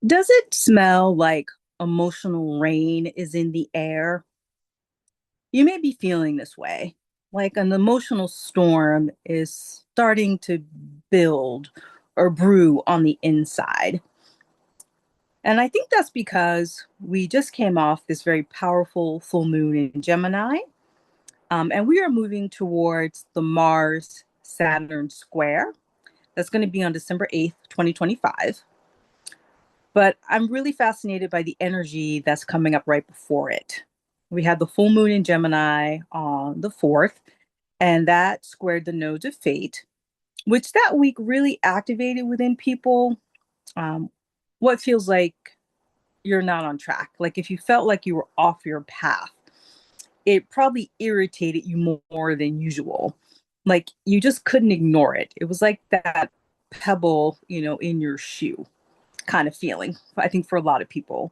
Does it smell like emotional rain is in the air? You may be feeling this way, like an emotional storm is starting to build or brew on the inside. And I think that's because we just came off this very powerful full moon in Gemini, and we are moving towards the Mars Saturn square. That's going to be on December 8th, 2025. But I'm really fascinated by the energy that's coming up right before it. We had the full moon in Gemini on the 4th, and that squared the nodes of fate, which that week really activated within people um, what feels like you're not on track. Like if you felt like you were off your path, it probably irritated you more than usual. Like you just couldn't ignore it. It was like that pebble, in your shoe kind of feeling, I think, for a lot of people.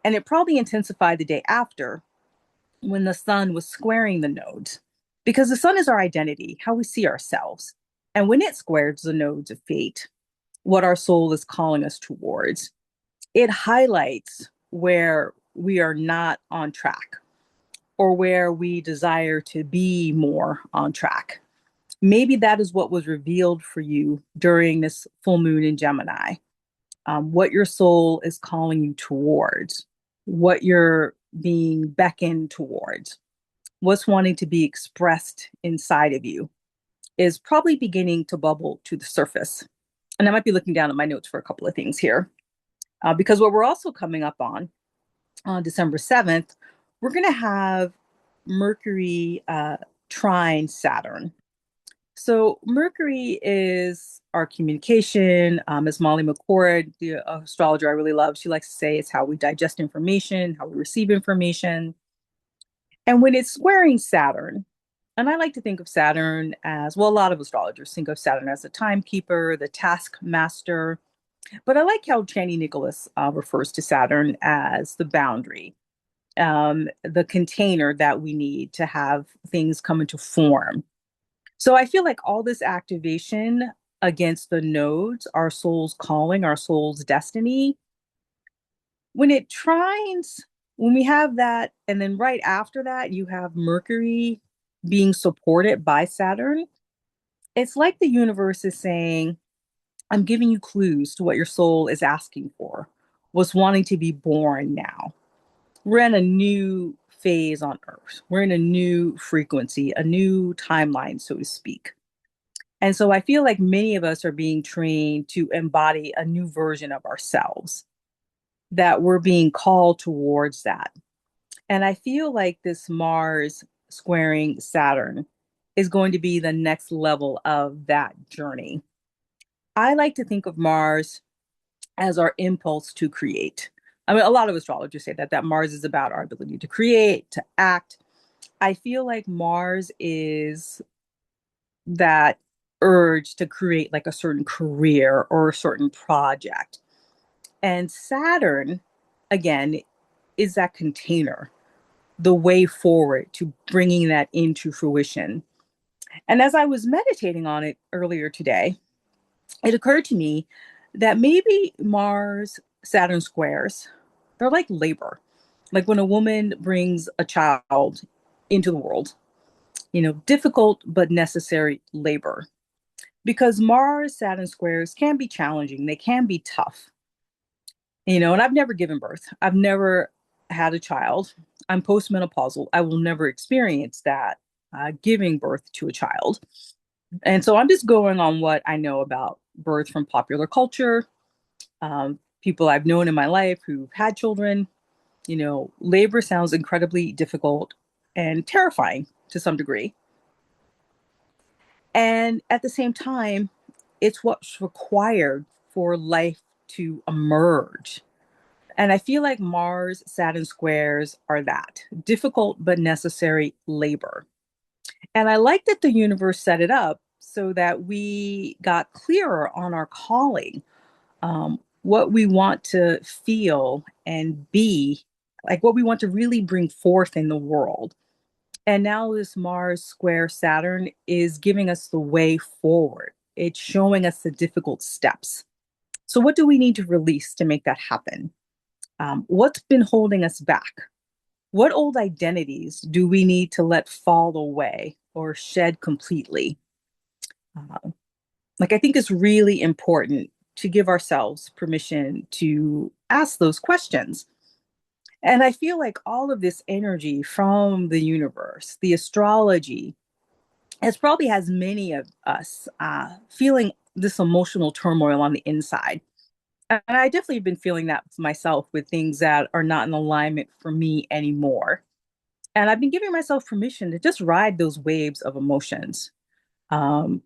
And it probably intensified the day after when the sun was squaring the nodes, because the sun is our identity, how we see ourselves. And when it squares the nodes of fate, what our soul is calling us towards, it highlights where we are not on track or where we desire to be more on track. Maybe that is what was revealed for you during this full moon in Gemini, what your soul is calling you towards, what you're being beckoned towards, what's wanting to be expressed inside of you is probably beginning to bubble to the surface. And I might be looking down at my notes for a couple of things here, because what we're also coming up on December 7th, we're going to have Mercury trine Saturn. So Mercury is our communication. As Molly McCord, the astrologer I really love, she likes to say it's how we digest information, how we receive information. And when it's squaring Saturn, and I like to think of Saturn as, well, a lot of astrologers think of Saturn as the timekeeper, the taskmaster, but I like how Channy Nicholas refers to Saturn as the boundary, the container that we need to have things come into form. So I feel like all this activation against the nodes, our soul's calling, our soul's destiny, when it trines, when we have that, and then right after that, you have Mercury being supported by Saturn, it's like the universe is saying, I'm giving you clues to what your soul is asking for, what's wanting to be born now. We're in a new phase on Earth. We're in a new frequency, a new timeline, so to speak. And so I feel like many of us are being trained to embody a new version of ourselves, that we're being called towards that. And I feel like this Mars squaring Saturn is going to be the next level of that journey. I like to think of Mars as our impulse to create. I mean, a lot of astrologers say that Mars is about our ability to create, to act. I feel like Mars is that urge to create like a certain career or a certain project. And Saturn, again, is that container, the way forward to bringing that into fruition. And as I was meditating on it earlier today, it occurred to me that maybe Mars Saturn squares, they're like labor. Like when a woman brings a child into the world, difficult but necessary labor. Because Mars Saturn squares can be challenging, they can be tough. And I've never given birth. I've never had a child. I'm postmenopausal. I will never experience that giving birth to a child. And so I'm just going on what I know about birth from popular culture, people I've known in my life who've had children. Labor sounds incredibly difficult and terrifying to some degree. And at the same time, it's what's required for life to emerge. And I feel like Mars Saturn squares are that difficult but necessary labor. And I like that the universe set it up so that we got clearer on our calling, what we want to feel and be, like what we want to really bring forth in the world. And now this Mars square Saturn is giving us the way forward. It's showing us the difficult steps. So, what do we need to release to make that happen? What's been holding us back? What old identities do we need to let fall away or shed completely? Uh, I think it's really important to give ourselves permission to ask those questions. And I feel like all of this energy from the universe, the astrology, as probably has many of us feeling this emotional turmoil on the inside. And I definitely have been feeling that myself with things that are not in alignment for me anymore. And I've been giving myself permission to just ride those waves of emotions. Um,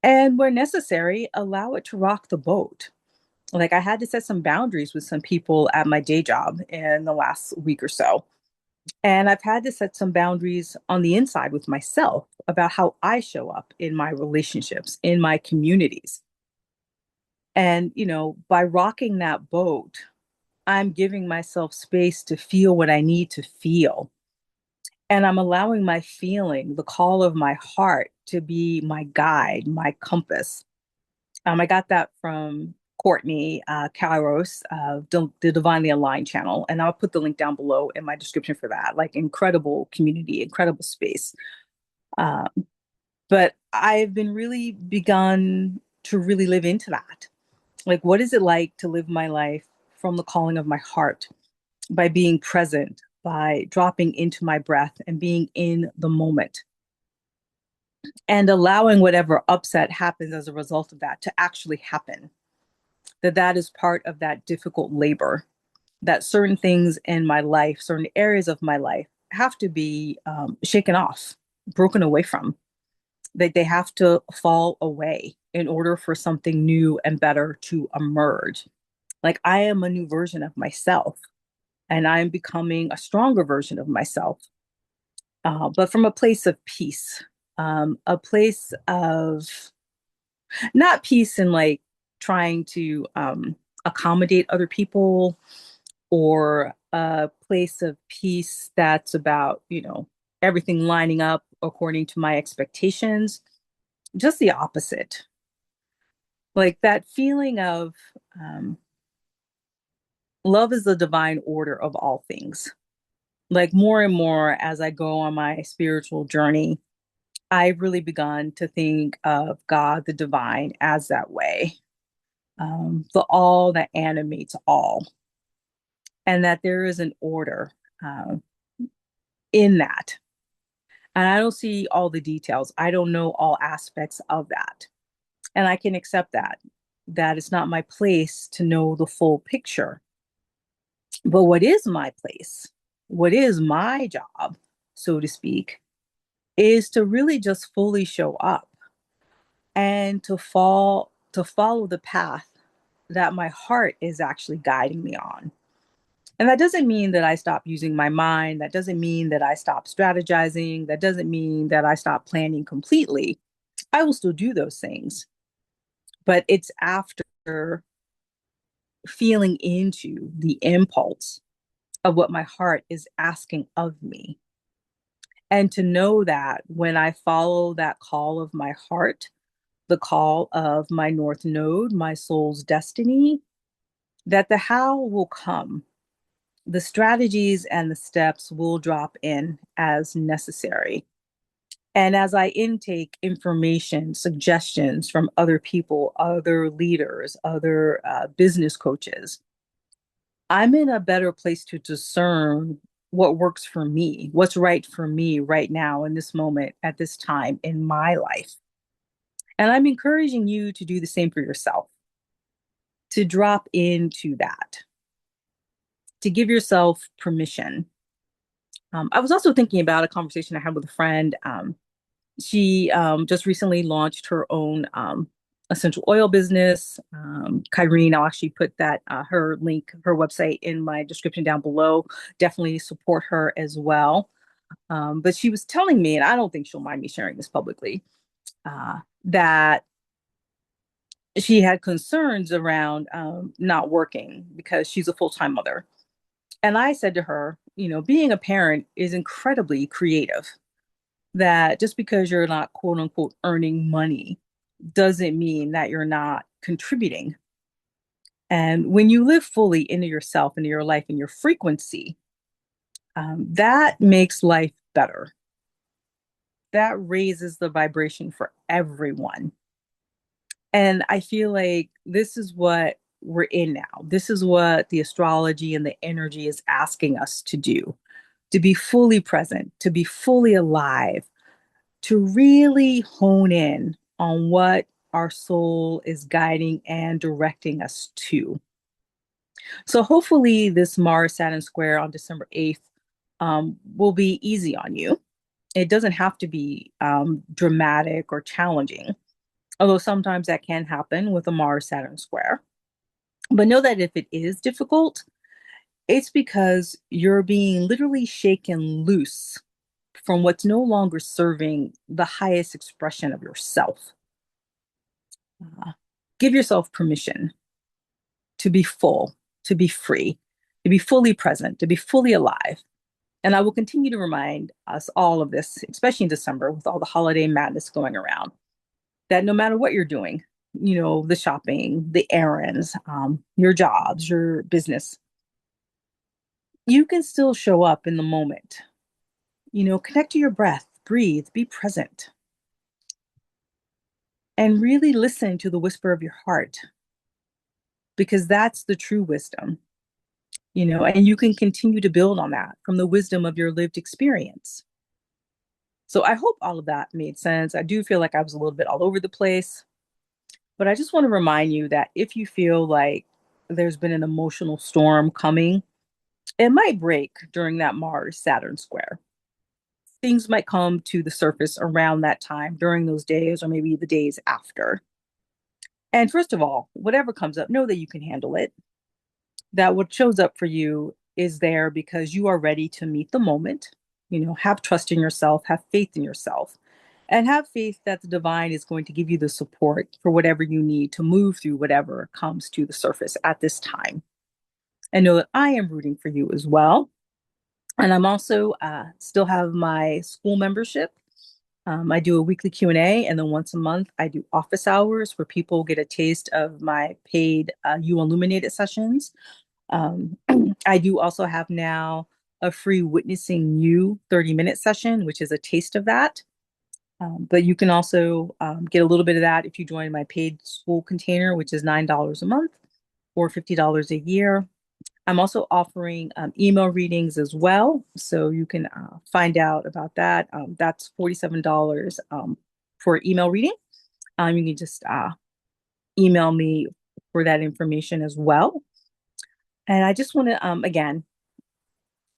and where necessary, allow it to rock the boat. I had to set some boundaries with some people at my day job in the last week or so. And I've had to set some boundaries on the inside with myself about how I show up in my relationships, in my communities. And, by rocking that boat, I'm giving myself space to feel what I need to feel. And I'm allowing my feeling, the call of my heart, to be my guide, my compass. I got that from Cortnie Kairos, the Divinely Aligned channel. And I'll put the link down below in my description for that. Incredible community, incredible space. Um, but I've been really begun to really live into that. What is it like to live my life from the calling of my heart by being present, by dropping into my breath and being in the moment and allowing whatever upset happens as a result of that to actually happen? That is part of that difficult labor, that certain things in my life, certain areas of my life have to be shaken off, broken away from, that they have to fall away in order for something new and better to emerge. I am a new version of myself and I'm becoming a stronger version of myself, but from a place of peace, a place of not peace in trying to accommodate other people, or a place of peace that's about, everything lining up according to my expectations. Just the opposite. That feeling of um, love is the divine order of all things. More and more as I go on my spiritual journey, I've really begun to think of God, the divine, as that way, the all that animates all, and that there is an order uh, in that. And I don't see all the details. I don't know all aspects of that. And I can accept that it's not my place to know the full picture. But what is my place? What is my job, so to speak, is to really just fully show up and to follow the path that my heart is actually guiding me on. And that doesn't mean that I stop using my mind. That doesn't mean that I stop strategizing. That doesn't mean that I stop planning completely. I will still do those things. But it's after feeling into the impulse of what my heart is asking of me. And to know that when I follow that call of my heart, the call of my North Node, my soul's destiny, that the how will come. The strategies and the steps will drop in as necessary. And as I intake information, suggestions from other people, other leaders, other business coaches, I'm in a better place to discern what works for me, what's right for me right now in this moment, at this time in my life. And I'm encouraging you to do the same for yourself, to drop into that, to give yourself permission. I was also thinking about a conversation I had with a friend. She just recently launched her own essential oil business. Kyrene, I'll actually put that her link, her website in my description down below. Definitely support her as well. But she was telling me, and I don't think she'll mind me sharing this publicly, that she had concerns around not working because she's a full-time mother. And I said to her, being a parent is incredibly creative. That just because you're not quote unquote earning money doesn't mean that you're not contributing. And when you live fully into yourself, into your life, and your frequency, that makes life better. That raises the vibration for everyone. And I feel like this is what we're in now. This is what the astrology and the energy is asking us to do, to be fully present, to be fully alive, to really hone in on what our soul is guiding and directing us to. So hopefully this Mars Saturn square on December 8th will be easy on you. It doesn't have to be dramatic or challenging, although sometimes that can happen with a Mars Saturn square. But know that if it is difficult, it's because you're being literally shaken loose from what's no longer serving the highest expression of yourself. Uh, Give yourself permission to be full, to be free, to be fully present, to be fully alive. And I will continue to remind us all of this, especially in December with all the holiday madness going around, that no matter what you're doing, the shopping, the errands, your jobs, your business, you can still show up in the moment. Connect to your breath, breathe, be present, and really listen to the whisper of your heart, because that's the true wisdom, and you can continue to build on that from the wisdom of your lived experience. So I hope all of that made sense. I do feel like I was a little bit all over the place, but I just want to remind you that if you feel like there's been an emotional storm coming, it might break during that Mars Saturn square. Things might come to the surface around that time during those days or maybe the days after. And first of all, whatever comes up, know that you can handle it. That what shows up for you is there because you are ready to meet the moment. Have trust in yourself, have faith in yourself, and have faith that the divine is going to give you the support for whatever you need to move through whatever comes to the surface at this time. And know that I am rooting for you as well. And I'm also still have my Skool membership. I do a weekly Q&A, and then once a month I do office hours where people get a taste of my paid You Illuminated sessions. I do also have now a free Witnessing You 30-minute session, which is a taste of that. But you can also get a little bit of that if you join my paid Skool container, which is $9 a month or $50 a year. I'm also offering email readings as well. So you can find out about that. That's $47 for email reading. You can just email me for that information as well. And I just want to, again,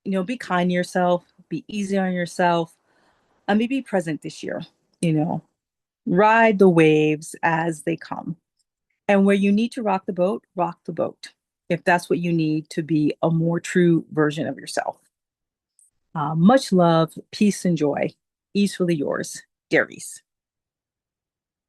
be kind to yourself, be easy on yourself, and be present this year. You know, Ride the waves as they come. And where you need to rock the boat, rock the boat. If that's what you need to be a more true version of yourself. Much love, peace, and joy. Easily yours, Darice.